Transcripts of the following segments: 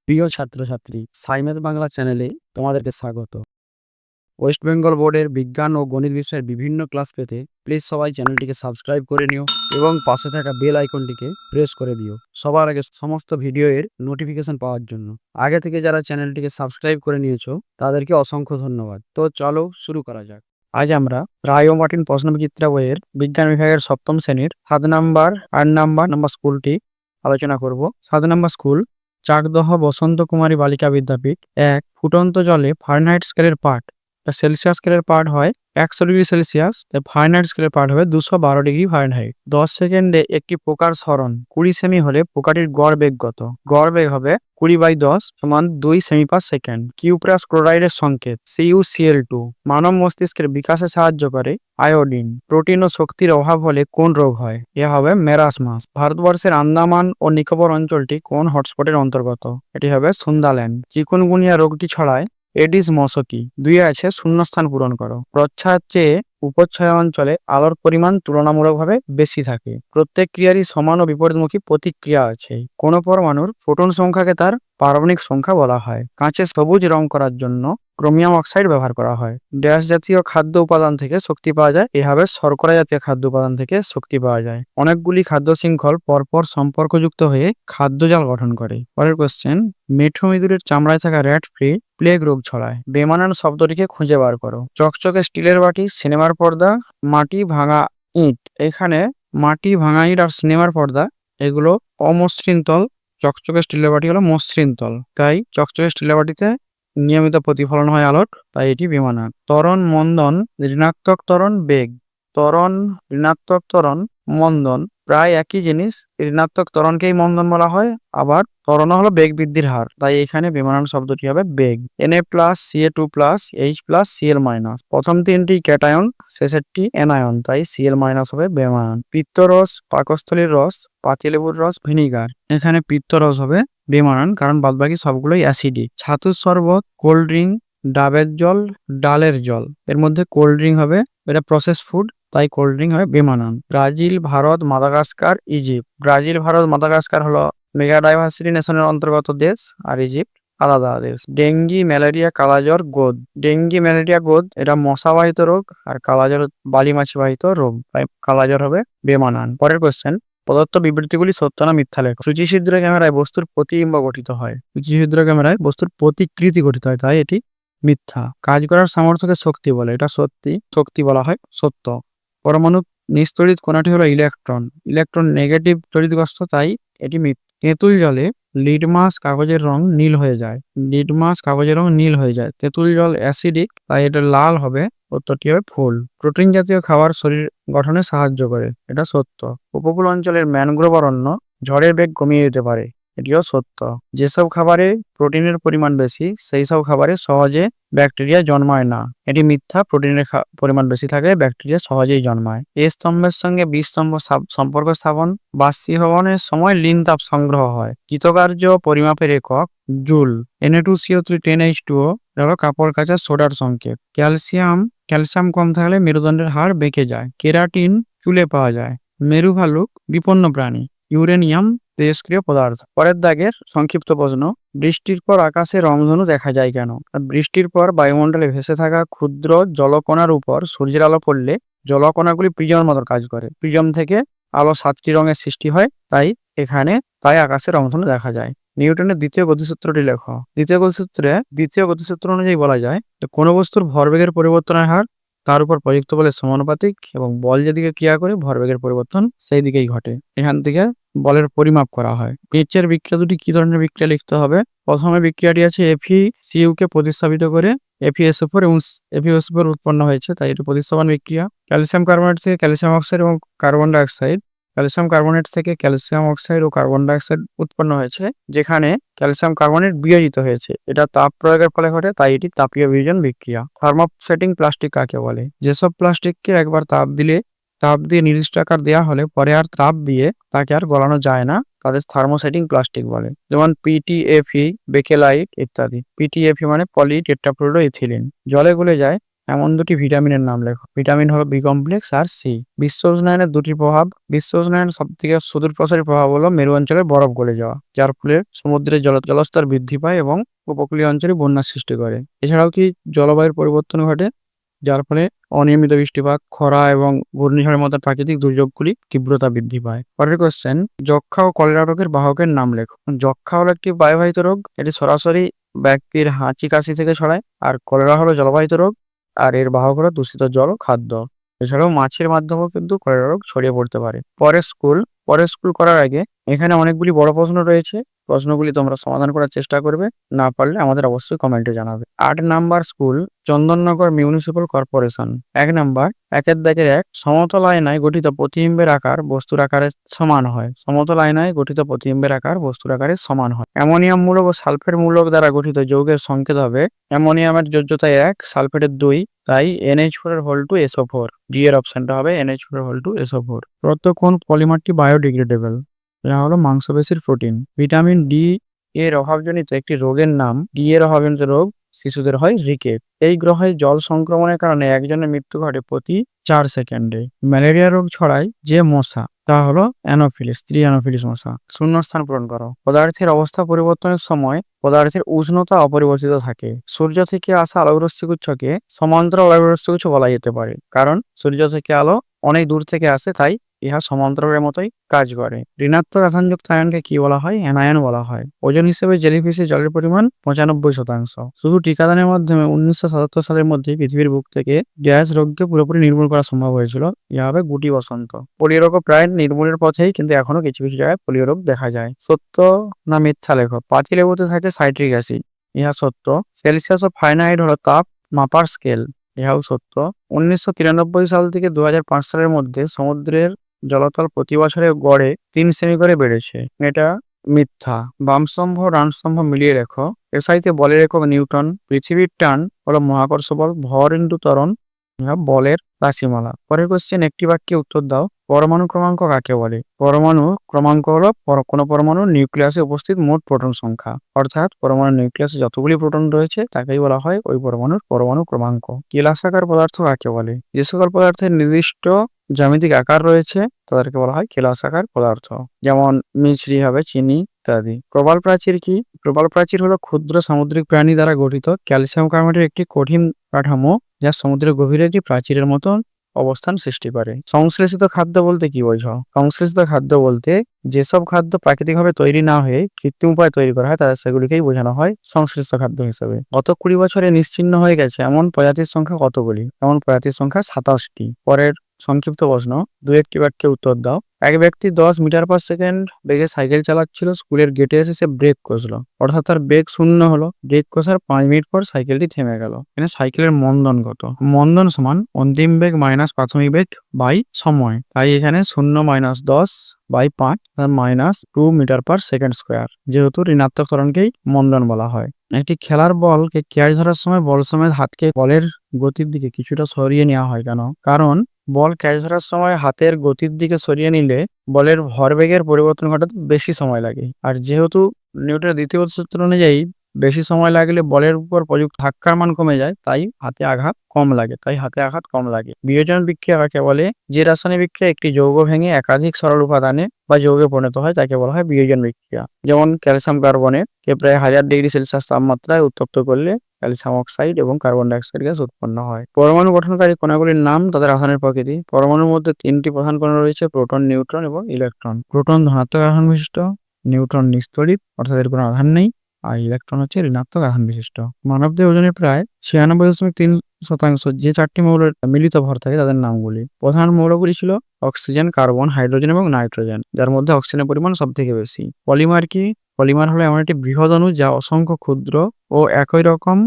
প্রিয় ছাত্রছাত্রী, সাইমেদ বাংলা চ্যানেলে তোমাদেরকে স্বাগত। ওয়েস্ট বেঙ্গল বোর্ডের বিজ্ঞান ও গণিত বিষয়ের বিভিন্ন ক্লাস পেতে প্লিজ সবাই চ্যানেলটিকে সাবস্ক্রাইব করে নিও এবং পাশে থাকা বেল আইকনটিকে প্রেস করে দিও সবার আগে সমস্ত ভিডিও এর নোটিফিকেশন পাওয়ার জন্য। আগে থেকে যারা চ্যানেলটিকে সাবস্ক্রাইব করে নিয়েছো তাদেরকে অসংখ্য ধন্যবাদ। তো চলো শুরু করা যাক। আজ আমরা রায় ও মার্টিন প্রশ্নবিচিত্রা বইয়ের বিজ্ঞান বিভাগের ৭ম শ্রেণীর ৭ নাম্বার ৮ নাম্বার স্কুলটি আলোচনা করব। ৭ নাম্বার স্কুল চাকদহ বসন্ত কুমারী বালিকা বিদ্যাপীঠ। এক, ফুটন্ত জলে ফারেনহাইট স্কেলের পাঠ। সেলসিয়াস স্কেলের পাঠ হয় ১০০ ডিগ্রি সেলসিয়াস, ফারেনহাইট স্কেলের পাঠ হবে ২১২ ডিগ্রি ফারেনহাইট। ১০ সেকেন্ডে একটি পোকার সরণ ২০ সেমি হলে পোকাটির গড় বেগ কত? গড় বেগ হবে ২০/১০ সমান ২ সেমি/সেকেন্ড। কিউপ্রাস ক্লোরাইডের সংকেত CuCl2। মানব মস্তিষ্কের বিকাশে সাহায্য করে আয়োডিন। প্রোটিন ও শক্তির অভাব হলে কোন রোগ হয়? এ হবে মেরাসমাস। ভারতবর্ষের আন্দামান ও নিকোবর অঞ্চলটি কোন হটস্পটের অন্তর্গত? এটি হবে সুন্দাল্যান্ড। চিকুনগুনিয়া রোগটি ছড়ায় এডিস মশকি। ২ আছে শূন্যস্থান পূরণ করো। প্রচ্ছায়ার চেয়ে উপচ্ছায়া অঞ্চলে আলোর পরিমাণ তুলনামূলকভাবে বেশি থাকে। প্রত্যেক ক্রিয়ারই সমান ও বিপরীতমুখী প্রতিক্রিয়া আছে। কোন পরমাণুর ফোটন সংখ্যাকে তার পারমাণবিক সংখ্যা বলা হয়? কাঁচে সবুজ রং করার জন্য ক্রোমিয়াম অক্সাইড ব্যবহার করা হয়। ড্যাশ জাতীয় খাদ্য উপাদান থেকে শক্তি পাওয়া যায়? এভাবে শর্করা জাতীয় খাদ্য উপাদান থেকে শক্তি পাওয়া যায়। অনেকগুলি খাদ্য শৃঙ্খল পরপর সম্পর্কযুক্ত হয়ে খাদ্যজাল গঠন করে। পরের কোশ্চেন, মেঠো ইঁদুরের চামড়ায় থাকা র্যাট ফ্রি প্লেগ রোগ ছড়ায়। বেমানান শব্দটিকে খুঁজে বার করো। চকচকে স্টিলের বাটি, সিনেমার পর্দা, মাটি ভাঙা ইট। এখানে মাটি ভাঙা ইট আর সিনেমার পর্দা এগুলো অমসৃণ তল, চকচকে স্টিলের বাটি হলো মসৃণ তল। তাই চকচকে স্টিলের বাটিতে নিয়মিত প্রতিফলন হয় আলোর, তাই এটি বেমানান। ত্বরণ মন্দন ঋণাত্মক ত্বরণ বেগ। ত্বরণ ঋণাত্মক ত্বরণ মন্দন প্রায় একই জিনিস। ঋণাত্মক ত্বরণকেই মন্দন বলা হয়, আবার ত্বরণ হলো বেগ বৃদ্ধির হার, তাই এখানে বেমানান শব্দটি হবে বেগ। Na+Ca2+H+Cl-। প্রথম তিনটি ক্যাটায়ন, শেষেরটি অ্যানায়ন, তাই Cl- হবে বেমানান। পিত্তরস, পাকস্থলীর রস, পাতিলেবুর রস, ভিনিগার। এখানে পিত্তরস হবে বেমানান, কারণ বাদবাকি সবগুলোই অ্যাসিডিক। ছাতুর শরবত, কোল্ড ড্রিঙ্ক, ডাবের জল, ডালের জল। এর মধ্যে কোল্ড ড্রিঙ্ক হবে, এটা প্রসেস ফুড, তাই কোল্ড ড্রিঙ্ক হবে বেমানান। Brazil, Bharat, Madagascar, Egypt. Brazil, Bharat, Madagascar হলো মেগাডাইভার্সিটি নেশনের অন্তর্গত দেশ, আর ইজিপ্ট আলাদা দেশ। ডেঙ্গি, ম্যালেরিয়া, কালাজ্বর, গোদ। ডেঙ্গি, ম্যালেরিয়া, গোদ এটা মশাবাহিত রোগ, আর কালাজ্বর বালি মাছি বাহিত রোগ, তাই কালাজ্বর হবে বেমানান। পরের কোশ্চেন, প্রদত্ত বিবৃতিগুলি সত্য না মিথ্যা লেখো। সূচিছিদ্র ক্যামেরায় বস্তুর প্রতিবিম্ব গঠিত হয়। সূচিছিদ্র ক্যামেরায় বস্তুর প্রতিকৃতি গঠিত হয়, তাই এটি মিথ্যা। কাজ করার সামর্থ্যকে শক্তি বলে, এটা সত্যি, শক্তি বলা হয় সত্য। পরমাণু নিস্তড়িত কণাটি হলো ইলেকট্রন। ইলেকট্রন নেগেটিভ তড়িৎগ্রস্ত, তাই এটি মিথ্যা। তেঁতুল জলে লিটমাস কাগজের রং নীল হয়ে যায়। লিটমাস কাগজের রং নীল হয়ে যায়। তেঁতুল জল অ্যাসিডিক, তাই এটা লাল হবে, উত্তরটি হবে ফুল। প্রোটিন জাতীয় খাবার শরীর গঠনে সাহায্য করে, এটা সত্য। উপকূল অঞ্চলের ম্যানগ্রোভ অরণ্য ঝড়ের বেগ কমিয়ে দিতে পারে, এটিও সত্য। যেসব খাবারে প্রোটিনের পরিমাণ বেশি সেই সব খাবারে সহজে ব্যাকটেরিয়া জন্মায় না, এটি মিথ্যা। প্রোটিনের পরিমাণ বেশি থাকলে ব্যাকটেরিয়া সহজেই জন্মায়। এ স্তম্ভের সঙ্গে বি স্তম্ভ সম্পর্ক স্থাপন। বাষ্পীভবনের সময় লিন তাপ সংগ্রহ হয়। কৃতকার্য পরিমাপের একক জুল। Na2CO3 10H2O হলো কাপড় কাচা সোডার সংকেত। ক্যালসিয়াম কম থাকলে মেরুদণ্ডের হাড় বেঁকে যায়। কেরাটিন চুলে পাওয়া যায়। মেরু ভালুক বিপন্ন প্রাণী। ইউরেনিয়াম তেজস্ক্রিয় পদার্থ। পরের দাগের সংক্ষিপ্ত প্রশ্ন, বৃষ্টির পর আকাশে রংধনু দেখা যায় কেন? বৃষ্টির পর বায়ুমণ্ডলে ভেসে থাকা ক্ষুদ্র জলকণার উপর সূর্যের আলো পড়লে জলকণাগুলি প্রিজমের মতো কাজ করে। প্রিজম থেকে আলো 7টি রঙের সৃষ্টি হয়, তাই আকাশে রংধনু দেখা যায়। নিউটনের দ্বিতীয় গতিসূত্রটি লেখো। দ্বিতীয় গতিসূত্র অনুযায়ী বলা যায় যে কোনো বস্তুর ভরবেগের পরিবর্তনের হার তার উপর প্রযুক্ত বলের সমানুপাতিক, এবং বল যেদিকে ক্রিয়া করে ভরবেগের পরিবর্তন সেই দিকেই ঘটে। এখান থেকে বলের পরিমাপ করা হয়। নিচের বিক্রিয়া দুটি কি ধরনের বিক্রিয়া লিখতে হবে? প্রথমে বিক্রিয়াটি আছে FeCu কে প্রতিস্থাপিত করে FeSO4 এবং FeSO4 উৎপন্ন হয়েছে, তাই এটি প্রতিস্থাপন বিক্রিয়া। ক্যালসিয়াম কার্বনেট থেকে ক্যালসিয়াম অক্সাইড এবং কার্বন ডাইঅক্সাইড। ক্যালসিয়াম কার্বনেট থেকে ক্যালসিয়াম অক্সাইড ও কার্বন ডাইঅক্সাইড উৎপন্ন হয়েছে, যেখানে ক্যালসিয়াম কার্বনেট বিয়োজিত হয়েছে। এটা তাপ প্রয়োগের ফলে ঘটে, তাই এটি তাপীয় বিয়োজন বিক্রিয়া। থার্মোসেটিং প্লাস্টিক কাকে বলে? যেসব প্লাস্টিককে একবার তাপ দিয়ে নির্দিষ্ট আকার দেওয়া হলে পরে আর তাপ দিয়ে তাকে আর গলানো যায় না, তাদের থার্মোসেটিং প্লাস্টিক বলে। যেমন PTFE, বেকেলাইট ইত্যাদি। PTFE মানে পলি টেট্রাফ্লুরোইথিলিন। জলে গলে যায় এমন দুটি ভিটামিনের নাম লেখো। ভিটামিন হলো বি কমপ্লেক্স আর সি। বিশ্ব উষ্ণায়নের দুটি প্রভাব। বিশ্ব উষ্ণায়নের সব থেকে সুদূরপ্রসারী প্রভাব হলো মেরু অঞ্চলে বরফ গলে যাওয়া, যার ফলে সমুদ্রের জলস্তর বৃদ্ধি পায় এবং উপকূলীয় অঞ্চলে বন্যার সৃষ্টি করে। এছাড়াও কি জলবায়ুর পরিবর্তন ঘটে, যার ফলে অনিয়মিত বৃষ্টিপাত, খরা এবং ঘূর্ণিঝড়ের মতো প্রাকৃতিক দুর্যোগগুলি তীব্রতা বৃদ্ধি পায়। পরের কোশ্চেন, যক্ষা ও কলেরা রোগের বাহকের নাম লেখো। যক্ষা হলো একটি বায়ুবাহিত রোগ, এটি সরাসরি ব্যক্তির হাঁচি কাশি থেকে ছড়ায়। আর কলেরা হলো জলবাহিত রোগ, আর এর বাহক হলো দূষিত জল ও খাদ্য। এছাড়াও মাছের মাধ্যমেও কিন্তু কলেরা রোগ ছড়িয়ে পড়তে পারে। পরের স্কুল করার আগে এখানে অনেকগুলি বড় প্রশ্ন রয়েছে। প্রশ্নগুলি তোমরা সমাধান করার চেষ্টা করবে, না পারলে আমাদের অবশ্যই কমেন্টে জানাবে। 8 number school, Chandannagar municipal corporation. 1 number, 1 সমতল আয়নায় গঠিত প্রতিবিম্বের আকার বস্তুর আকারের সমান হয়। সমতল আয়নায় গঠিত প্রতিবিম্বের আকার বস্তুর আকারের সমান হয়। অ্যামোনিয়াম মূলক ও সালফেট মূলক দ্বারা গঠিত যৌগের সংকেত হবে অ্যামোনিয়ামের যোজ্যতা 1, সালফেটের 2, তাই NH4 2SO4। ডি এর অপশনটা হবে NH4 2SO4। প্রদত্ত কোন পলিমারটি বায়োডিগ্রেডেবল? এটা হলো মাংসপেশির প্রোটিন। ভিটামিন ডি এর অভাবজনিত একটি রোগের নাম। ডি এর অভাবজনিত রোগ শিশুদের হয় রিকেট। এই গ্রহে জল সংক্রমণের কারণে একজনের মৃত্যু ঘটে প্রতি 4 সেকেন্ডে। ম্যালেরিয়া রোগ ছড়ায় যে মশা, তা হলো অ্যানোফিলিস, স্ত্রী অ্যানোফিলিস মশা। শূন্যস্থান পূরণ করো। পদার্থের অবস্থা পরিবর্তনের সময় পদার্থের উষ্ণতা অপরিবর্তিত থাকে। সূর্য থেকে আসা আলোকরশ্মিগুচ্ছকে সমান্তরাল আলোকরশ্মিগুচ্ছ বলা যেতে পারে, কারণ সূর্য থেকে আলো অনেক দূর থেকে আসে, তাই ইহা সমান্তরালের মতোই কাজ করে। ঋণাত্মক আধানযুক্ত আয়নকে কি বলা হয়? অ্যানায়ন বলা হয়। ওজন হিসেবে জেলিফিশে জলের পরিমাণ 95%। শুধু টিকাদানের মাধ্যমে 1977 সালের মধ্যে পৃথিবীর বুক থেকে গ্যাস রোগকে পুরোপুরি নির্মূল করা সম্ভব হয়েছিল। ইহা হবে গুটি বসন্ত। পোলিও রোগও প্রায় নির্মূলের পথেই, কিন্তু এখনো কিছু কিছু জায়গায় পোলিও রোগ দেখা যায়। সত্য না মিথ্যা লেখো। পাতিলেবুতে থাকে সাইট্রিক অ্যাসিড। ইহা সত্য। সেলসিয়াস ও ফারেনহাইট হলো তাপ মাপার স্কেল। ইহাও সত্য। 1993 সাল থেকে 2005 সালের মধ্যে সমুদ্রের জলতল প্রতি বছরে গড়ে 3 সেমি করে বেড়েছে। এটা মিথ্যা। বামস্তম্ভ ডানস্তম্ভ মিলিয়ে লেখো। এসআইতে বলের একক নিউটন। পৃথিবীর টান হলো মহাকর্ষ বল। ভর ইন্টু ত্বরণ ইহা বলের রাশিমালা। পরের কোশ্চেন, একটি বাক্যে উত্তর দাও। পরমাণু ক্রমাঙ্ক কাকে বলে? পরমাণু ক্রমাঙ্ক হলো কোনো পরমাণুর নিউক্লিয়াসে উপস্থিত মোট প্রোটন সংখ্যা, অর্থাৎ পরমাণু নিউক্লিয়াসে যতগুলি প্রোটন রয়েছে তাকেই বলা হয় ওই পরমাণুর পরমাণু ক্রমাঙ্ক। কেলাসাকার পদার্থ কাকে বলে? যে সকল পদার্থের নির্দিষ্ট জ্যামিতিক আকার রয়েছে তাদেরকে বলা হয় কেলাসাকার পদার্থ, যেমন মিছরি হবে, চিনি ইত্যাদি। প্রবাল প্রাচীর কি? প্রবাল প্রাচীর হলো ক্ষুদ্র সামুদ্রিক প্রাণী দ্বারা গঠিত ক্যালসিয়াম কার্বনেটের একটি কঠিন কাঠামো, যা সমুদ্রের গভীরে একটি প্রাচীরের মতন অবস্থান সৃষ্টি করে। সংশ্লেষিত খাদ্য বলতে কি বোঝো? সংশ্লেষিত খাদ্য বলতে যেসব খাদ্য প্রাকৃতিকভাবে তৈরি না হয়ে কৃত্রিম উপায়ে তৈরি করা হয় তাদের সেগুলিকেই বোঝানো হয় সংশ্লিষ্ট খাদ্য হিসেবে। গত 20 বছরে নিশ্চিহ্ন হয়ে গেছে এমন প্রজাতির সংখ্যা কতগুলি? এমন প্রজাতির সংখ্যা 27টি। পরের সংক্ষিপ্ত প্রশ্ন, 2-1টি বাক্যে উত্তর দাও। এক ব্যক্তি 10 মিটার পার সেকেন্ড বেগে সাইকেল চালাচ্ছিল। স্কুলের গেটে এসে সে ব্রেক কষলো, অর্থাৎ তার বেগ শূন্য হলো। ব্রেক কষার 5 মিনিট পর সাইকেলটি থেমে গেল। এখানে সাইকেলের মন্দন কত? মন্দন সমান অন্তিম বেগ মাইনাস প্রাথমিক বেগ বাই সময়, তাই এখানে 0-10/5 -2 মিটার পার সেকেন্ড স্কোয়ার। যেহেতু ঋণাত্মক ত্বরণকেই মন্দন বলা হয়। একটি খেলার বলকে ক্যাচ ধরার সময় বল সমেত হাতকে বলের গতির দিকে কিছুটা সরিয়ে নেওয়া হয় কেন? কারণ বল ক্যাচ ধরার সময় হাতের গতির দিকে সরিয়ে নিলে বলের ভরবেগের পরিবর্তন ঘটাতে বেশি সময় লাগে। আর যেহেতু নিউটনের দ্বিতীয় সূত্র অনুযায়ী বেশি সময় লাগলে বলের উপর প্রযুক্ত ধাক্কার মান কমে যায়, তাই হাতে আঘাত কম লাগে। বিয়োজন বিক্রিয়া কাকে বলে? যে রাসায়নিক বিক্রিয়া একটি যৌগ ভেঙে একাধিক সরল উপাদানে বা যৌগে পরিণত হয় তাকে বলা হয় বিয়োজন বিক্রিয়া। যেমন ক্যালসিয়াম কার্বনেটকে প্রায় 1000 ডিগ্রি সেলসিয়াস তাপমাত্রায় উত্তপ্ত করলে ক্যালসিয়াম অক্সাইড এবং কার্বন ডাইঅক্সাইড গ্যাস উৎপন্ন হয়। পরমাণু গঠনকারী কণাগুলির নাম, তাদের আধানের প্রকৃতি। পরমাণুর মধ্যে 3টি প্রধান কণা রয়েছে, প্রোটন, নিউট্রন এবং ইলেকট্রন। প্রোটন ধনাত্মক আধান বিশিষ্ট, নিউট্রন নিস্তড়িত অর্থাৎ এর কোনো আধান নেই, আর ইলেকট্রন হচ্ছে ঋণাত্মক আধান বিশিষ্ট। মানবদেহ ওজনের প্রায় 96.3%। যে 4টি মৌলের মিলিত ভর থাকে তাদের নামগুলি। প্রধান মৌলগুলি ছিল অক্সিজেন, কার্বন, হাইড্রোজেন এবং নাইট্রোজেন, যার মধ্যে অক্সিজেনের পরিমাণ সব থেকে বেশি। পলিমার কি? পলিমার হলো এমন একটি বৃহৎ অণু যা অসংখ্য ক্ষুদ্র ও একই রকম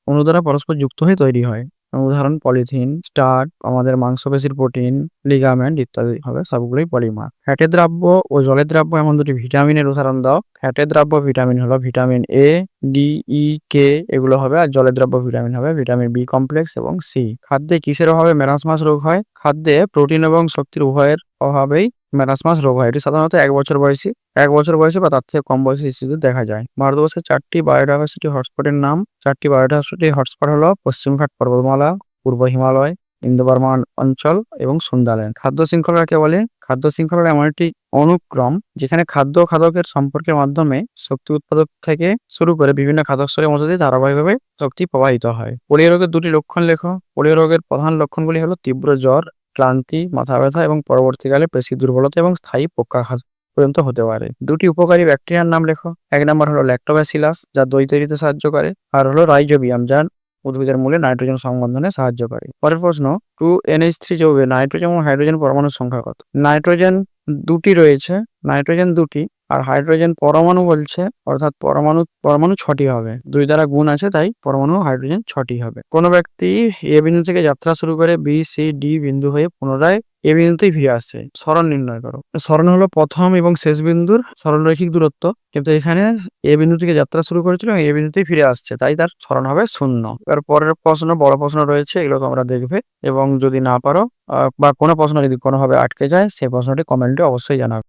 অণু দ্বারা পরস্পর যুক্ত হয়ে তৈরি হয়। উদাহরণ পলিথিন, স্টার্চ, আমাদের মাংসপেশির প্রোটিন, লিগামেন্ট ইত্যাদি হবে সবগুলোই পলিমার। ফ্যাটের দ্রাব্য ও জলের দ্রাব্য এমন দুটি ভিটামিনের উদাহরণ দাও। ফ্যাটের দ্রাব্য ভিটামিন হলো ভিটামিন এ, ডি, ই, কে এগুলো হবে, আর জলের দ্রাব্য ভিটামিন হবে ভিটামিন বি কমপ্লেক্স এবং সি। খাদ্যে কিসের অভাবে মেরাসমাস রোগ হয়? খাদ্যে প্রোটিন এবং শক্তির উভয়ের অভাবেই মেরাসমাস রোগ হয়। এটি সাধারণত 1 বছর বয়সী বা তার থেকে কম বয়সী শিশুদের দেখা যায়। ভারতবর্ষের 4টি বায়োডাইভার্সিটি হটস্পটের নাম। 4টি বায়োডাইভার্সিটি হটস্পট হলো পশ্চিমঘাট পর্বতমালা, পূর্ব হিমালয়, ইন্দো বার্মা অঞ্চল এবং সুন্দারল্যান্ড। খাদ্য শৃঙ্খলা কাকে বলে? খাদ্য শৃঙ্খলা এমন একটি অনুক্রম যেখানে খাদ্য ও খাদকের সম্পর্কের মাধ্যমে শক্তি উৎপাদক থেকে শুরু করে বিভিন্ন খাদক স্তরের মধ্যে দিয়ে ধারাবাহিকভাবে শক্তি প্রবাহিত হয়। পোলিও রোগের দুটি লক্ষণ লেখো। পোলিও রোগের প্রধান লক্ষণগুলি হলো তীব্র জ্বর, ক্লান্তি, মাথা ব্যথা এবং পরবর্তীকালে পেশি দুর্বলতা এবং স্থায়ী পক্ষাঘাত পর্যন্ত হতে পারে। দুটি উপকারী ব্যাকটেরিয়ার নাম লেখো। এক নম্বর হলো ল্যাক্টোব্যাসিলাস, যা দই তৈরিতে সাহায্য করে, আর হলো রাইজোবিয়াম, যা উদ্ভিদের মূলে নাইট্রোজেন সংবন্ধনে সাহায্য করে। পরের প্রশ্ন, 2NH3 যৌগে নাইট্রোজেন এবং হাইড্রোজেন পরমাণুর সংখ্যা কত? নাইট্রোজেন দুটি রয়েছে, নাইট্রোজেন দুটি, আর হাইড্রোজেন পরমাণু বলছে, অর্থাৎ পরমাণু পরমাণু 6টি হবে। 2 দ্বারা গুণ আছে, তাই পরমাণু হাইড্রোজেন 6টি হবে। কোনো ব্যক্তি এ বিন্দু থেকে যাত্রা শুরু করে BCD বিন্দু হয়ে পুনরায় এ বিন্দুতেই ফিরে আসছে, সরণ নির্ণয় করো। সরণ হলো প্রথম এবং শেষ বিন্দুর সরলরৈখিক দূরত্ব, কিন্তু এখানে এ বিন্দু থেকে যাত্রা শুরু করেছিল এবং এ বিন্দুতেই ফিরে আসছে, তাই তার সরণ হবে 0। এর পরের প্রশ্ন, বড় প্রশ্ন রয়েছে, এগুলো তোমরা দেখবে এবং যদি না পারো বা কোনো প্রশ্ন যদি কোনোভাবে আটকে যায়, সেই প্রশ্নটি কমেন্টে অবশ্যই জানাবে।